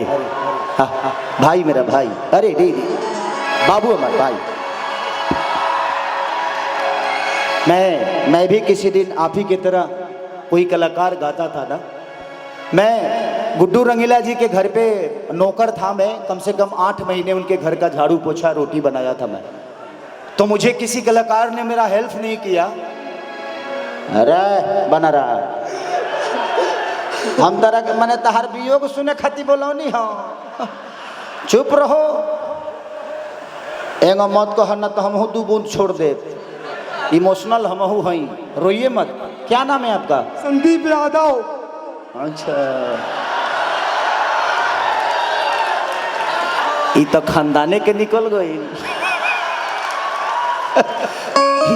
अरे हाँ, भाई मेरा भाई, अरे रे बाबू हमारा भाई। मैं भी किसी दिन आप ही की तरह कोई कलाकार गाता था ना। मैं गुड्डू रंगीला जी के घर पे नौकर था। मैं कम से कम 8 महीने उनके घर का झाड़ू पोछा रोटी बनाया था मैं। तो मुझे किसी कलाकार ने मेरा हेल्प नहीं किया। अरे बना रहा हम तरह के मैंने तहार वियोग सुने खाती बोलो नहीं हो, चुप रहो। एगो मत कह न तो हम 2 बूंद छोड़ दे। इमोशनल हम हई, रोइए मत। क्या नाम है आपका? संदीप यादव। अच्छा, ये तो खानदाने के निकल गई।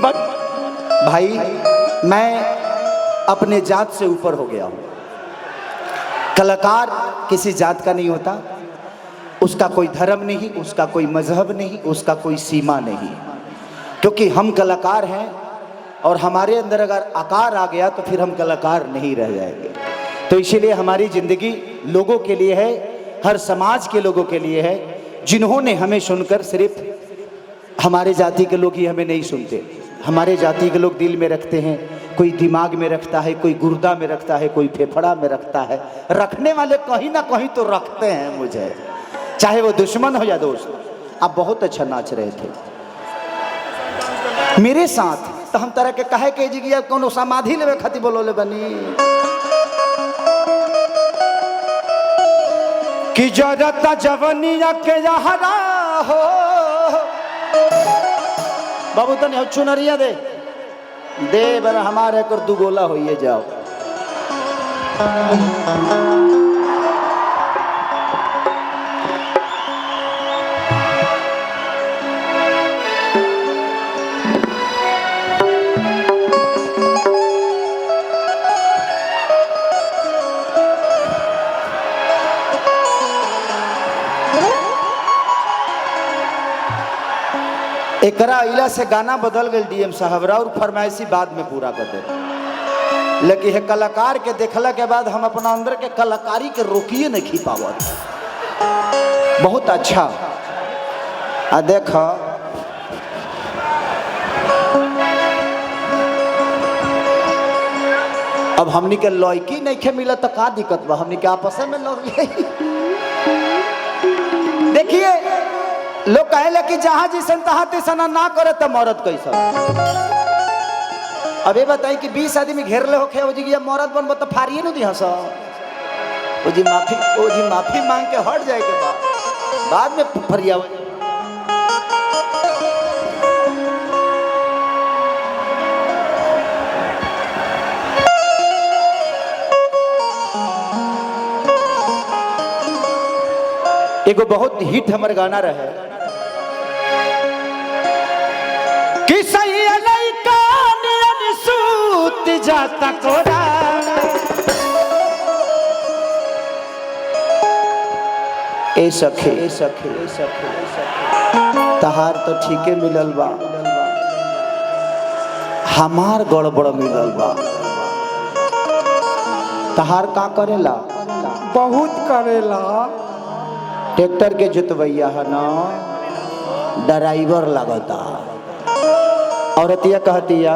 बट भाई मैं अपने जात से ऊपर हो गया हूँ। कलाकार किसी जात का नहीं होता, उसका कोई धर्म नहीं, उसका कोई मजहब नहीं, उसका कोई सीमा नहीं। क्योंकि हम कलाकार हैं और हमारे अंदर अगर आकार आ गया तो फिर हम कलाकार नहीं रह जाएंगे। तो इसीलिए हमारी ज़िंदगी लोगों के लिए है, हर समाज के लोगों के लिए है, जिन्होंने हमें सुनकर, सिर्फ हमारे जाति के लोग ही हमें नहीं सुनते। हमारे जाति के लोग दिल में रखते हैं, कोई दिमाग में रखता है, कोई गुर्दा में रखता है, कोई फेफड़ा में रखता है। रखने वाले कहीं ना कहीं तो रखते हैं मुझे, चाहे वो दुश्मन हो या दोस्त। आप बहुत अच्छा नाच रहे थे मेरे साथ। तो हम तरह के कहे के जी कोनो समाधि लेवे खातिर बोलोले बनी कि जरत जवनिया के यहरा हो। बाबू तने चुनरिया दे बर हमारे कर 2 गोला होइए जाओ। एकरा इला से गाना बदल गए डीएम साहब और फरमाइशी बाद में पूरा कर दे। लेकिन है कलाकार के देखला के बाद हम अपना अंदर के कलाकारी के रोकिए नहीं खी पावत। बहुत अच्छा आ देख अब हमनी के लौकी नहीं खे मिला तो का दिक्कत बा, हमनी के आपस में लड़ ले। देखिए लोग कहे कि जहाँ जिसन तहाँ तिसना ना करे तो मरद कैसा। अब ये बताई कि 20 आदमी घेर ले होखे ओ जी मरद बनबो तो फारिए न दिहा सा। ओ जी माफी मांग के हट जाए के बाद में फरियाव। एगो बहुत हिट हमर गाना रहे कि सही लइका नियन सूत जाता कोरा। ए सखे तहार तो ठीके मिलल बा, हमार गड़बड़ मिलल बा। तहार का करेला? बहुत करेला। ट्रैक्टर के जोतवैया है ना, ड्राइवर लगता। औरतिया कहतिया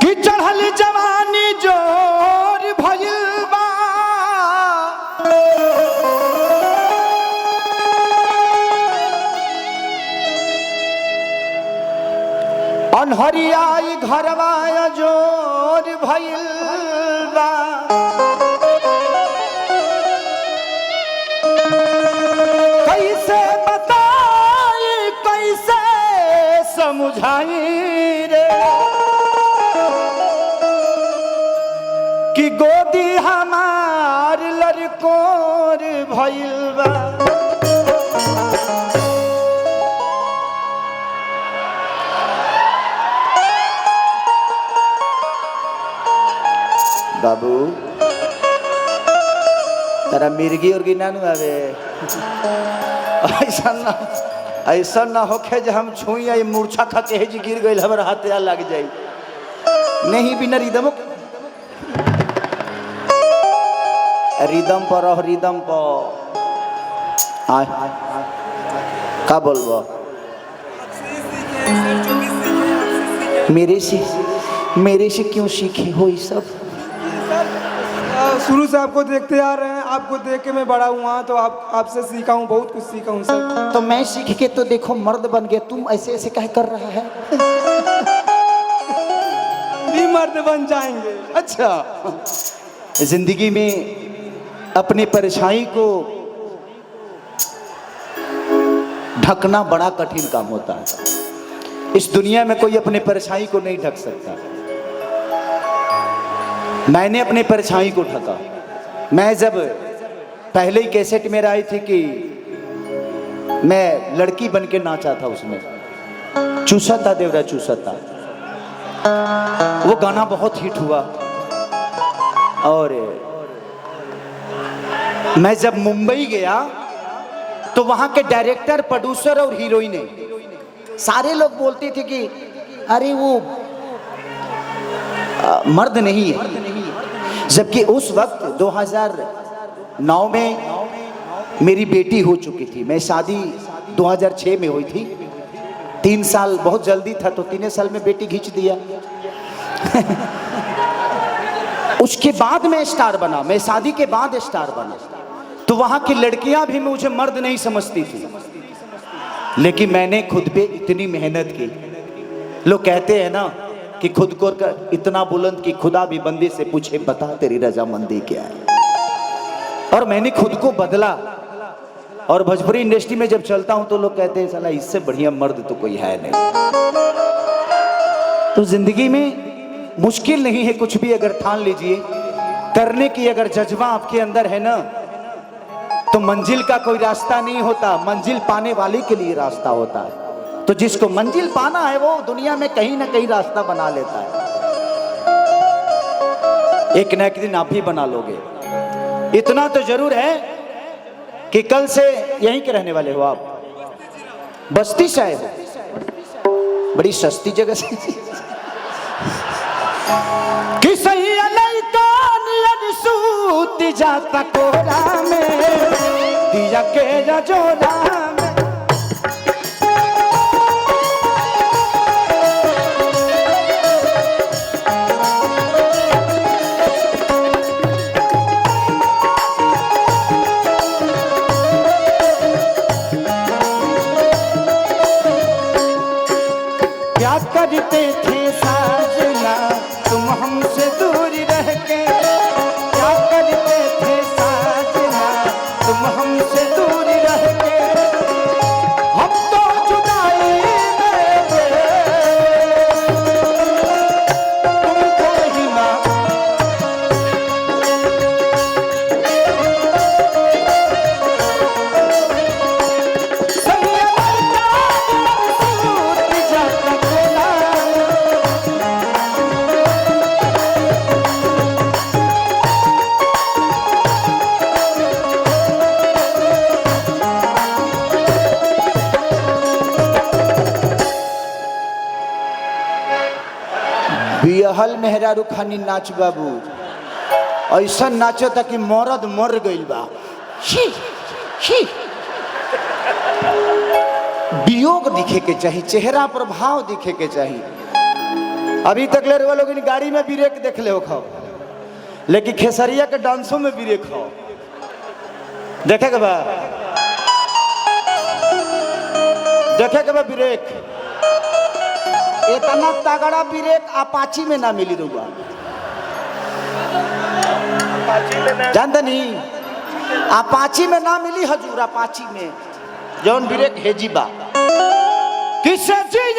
कि चढ़ल जवानी जोर भइल बा, अनहरियाई घरवा जोर भइल बा। समझाई रे कि गोदी हमार लड़कोर भइल बा। बाबू तेरा मिर्गी उर्गी ना आवे। ऐसा ना होखे जो हम छुई आई मूर्छा खा के जी गिर गई हमारे हाथ लग जाई। नहीं भी नरी दमो रिदम पर रहो, रिदम पर आय का बोलबो मेरे से क्यों सीखे हो ये सब? शुरू से आपको देखते आ रहे हैं, आपको देख के मैं बड़ा हुआ, तो आपसे सीखा हूँ, बहुत कुछ सीखा हूँ सर। तो मैं सीख के तो देखो मर्द बन गया, तुम ऐसे ऐसे कह कर रहा है? भी मर्द बन जाएंगे। अच्छा, जिंदगी में अपनी परछाई को ढकना बड़ा कठिन काम होता है। इस दुनिया में कोई अपने परछाई को नहीं ढक सकता। मैंने अपने परछाई को ढका। मैं जब पहले ही कैसेट में आई थी कि मैं लड़की बन के नाचा था, उसमें चूसा था देवरा चूसा था, वो गाना बहुत हिट हुआ। और मैं जब मुंबई गया तो वहां के डायरेक्टर, प्रोड्यूसर और हीरोइने सारे लोग बोलते थे कि अरे वो मर्द नहीं है। जबकि उस वक्त 2009 में मेरी बेटी हो चुकी थी। मैं शादी 2006 में हुई थी। 3 साल बहुत जल्दी था, तो 3 साल में बेटी खींच दिया। उसके बाद मैं स्टार बना, मैं शादी के बाद स्टार बना। तो वहां की लड़कियां भी मुझे मर्द नहीं समझती थी, लेकिन मैंने खुद पे इतनी मेहनत की। लोग कहते हैं ना कि खुद को इतना बुलंद कि खुदा भी बंदे से पूछे बता तेरी रजामंदी क्या है। और मैंने खुद को बदला। और भोजपुरी इंडस्ट्री में जब चलता हूं तो लोग कहते हैं साला इससे बढ़िया मर्द तो कोई है नहीं। तो जिंदगी में मुश्किल नहीं है कुछ भी, अगर ठान लीजिए करने की, अगर जज्बा आपके अंदर है ना, तो मंजिल का कोई रास्ता नहीं होता, मंजिल पाने वाले के लिए रास्ता होता है। तो जिसको मंजिल पाना है वो दुनिया में कहीं ना कहीं रास्ता बना लेता है। एक ना एक दिन आप भी बना लोगे। इतना तो जरूर है कि कल से यहीं के रहने वाले हो आप, बस्ती से आए हो, बड़ी सस्ती जगह से। कि सही सूत जाता कोरा में दिया के जोरा में। क्या करते थे साजना तुम हमसे दूर रह के, क्या करते थे साजना तुम हमसे दूर रह के। हम तो जुदाई में थे तुमको ही ना। बिहल मेहरारू खानी नाच बाबू, ऐसा नाचो था कि मरद मर गइल बा। छी छी। वियोग दिखे के चाहिए, चेहरा पर भाव दिखे के चाहिए। अभी तक ले रहे लोग गाड़ी में ब्रेक देख ले हो खाओ, लेकिन खेसरिया के डांसों में ब्रेक खाओ देखे के बा, देखे के बा ब्रेक। इतना तगड़ा ब्रेक अपाची में ना मिली रुआ, जानते नहीं? अपाची में ना मिली हजूर, अपाची में जौन ब्रेक हेजीबा किसे जी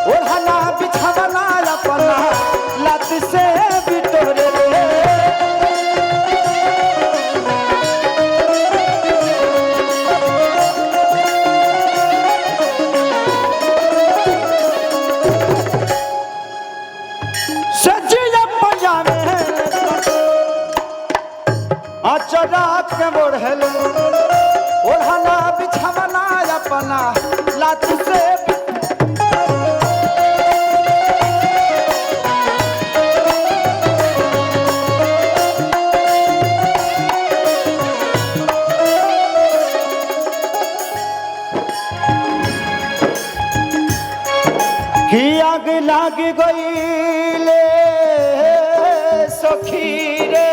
ओढ़ना बिछवना लाग गईले सखी रे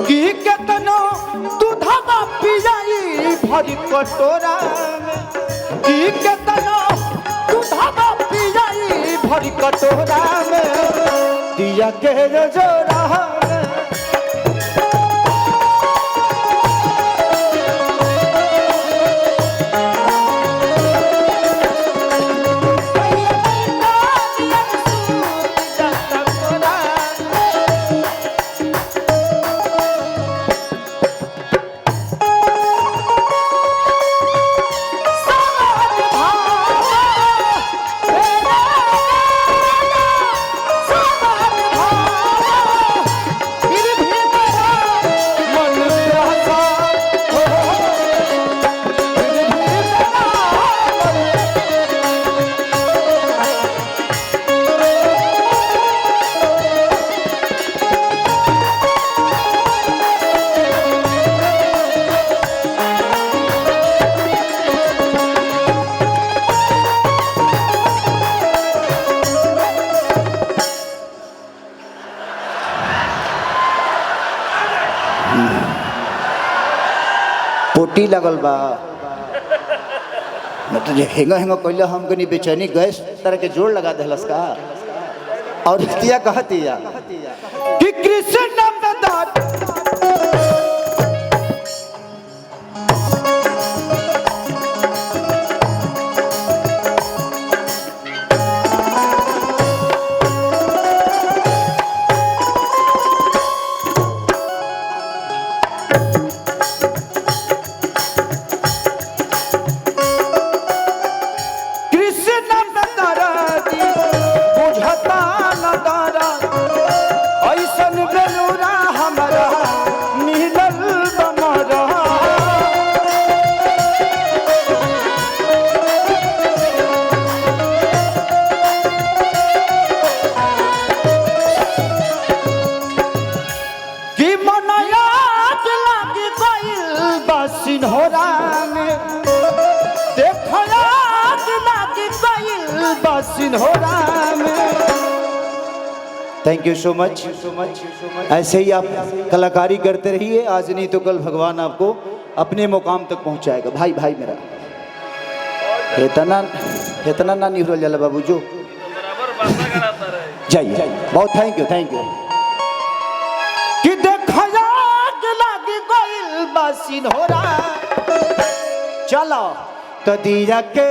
की केतनो दूधवा पियाई भरी कटोरा में की केतनो दूधवा पियाई भरी कटोरा में दिया के जोरा पोटी लगल बा मतलब हेंगा हेंगा कहले हमको नहीं बेचैनी गैस तरह के जोड़ लगा देलस का और किया कहती या कि कृष्ण में दात थैंक यू सो मच ऐसे ही आप कलाकारी करते रहिए आज नहीं तो कल भगवान आपको अपने मुकाम तक पहुंचाएगा भाई भाई मेरा इतना ना नहीं हो जाला बाबू जो जाइए बहुत थैंक यू कि देखो लागी गइल बासिन हो रहा चलो तो दिया के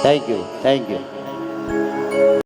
थैंक यू